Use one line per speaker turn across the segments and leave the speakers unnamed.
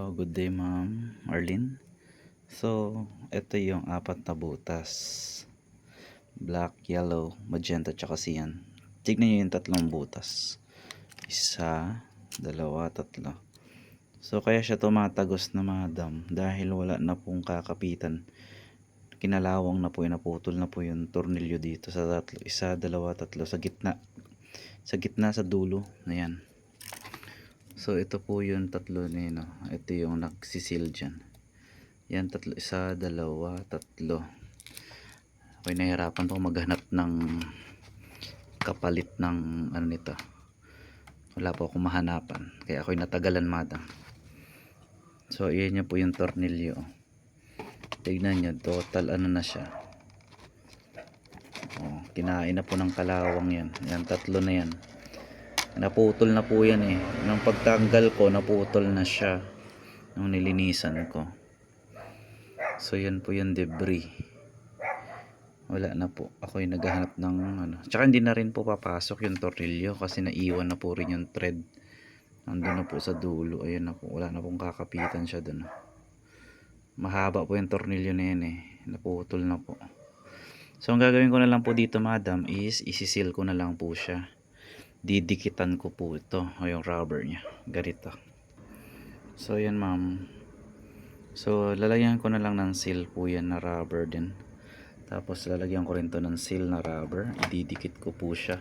Hello, good day ma'am Arlene. So, ito yung apat na butas. Black, yellow, magenta, tsaka cyan. Tignan nyo yung tatlong butas. Isa, dalawa, tatlo. So, kaya siya tumatagos na madam dahil wala na pong kakapitan. Kinalawang na po, naputol na po yung tornilyo dito sa tatlo. Isa, dalawa, tatlo. Sa gitna. Sa gitna, sa dulo. Ayan. So ito po yung tatlo nino. Ito yung nagsisil dyan. Yan tatlo. Isa, dalawa, tatlo. Ako'y nahirapan po maghanap ng kapalit ng ano nito. Wala po akong mahanapan. Kaya ako'y natagalan madam. So iyan nyo po yung tornilyo. Tignan nyo. Total ano na siya. Oh, kinain na po ng kalawang yan. Yan tatlo na yan. Naputol na po yan eh. Nung pagtanggal ko, naputol na siya. Nung nilinisan ko. So yan po yung debris. Wala na po. Ako'y naghahanap ng ano. Tsaka hindi na rin po papasok yung tornilyo kasi naiwan na po rin yung thread. Nandun na po sa dulo. Ayun na po. Wala na pong kakapitan siya dun. Mahaba po yung tornilyo na yan eh. Naputol na po. So ang gagawin ko na lang po dito madam is isisil ko na lang po siya. Didikitan ko po ito. O yung rubber nya. Ganito. So yan ma'am. So lalagyan ko na lang ng seal po yan na rubber din. Tapos lalagyan ko rin to ng seal na rubber. Ididikit ko po siya.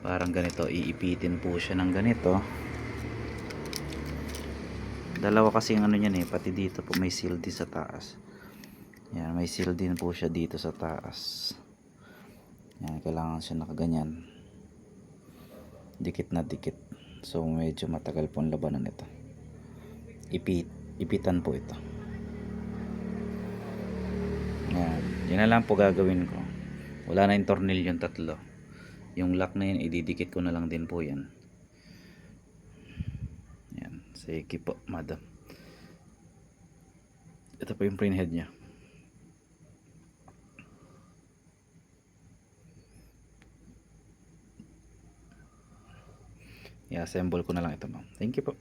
Parang ganito. Iipitin po siya ng ganito. Dalawa kasi ang ano niyan eh. Pati dito po may seal din sa taas. Yan. May seal din po siya dito sa taas. Yan. Kailangan siya nakaganyan. Dikit na dikit. So medyo matagal po ang labanan nito. Ipitan po ito. Yan. Yan na lang po gagawin ko. Wala na yung tornilyo yung tatlo. Yung lock na yun, ididikit ko na lang din po yan. Yan. Sige po, madam. Ito po yung print head nya. I-assemble ko na lang ito, ma'am. Thank you po.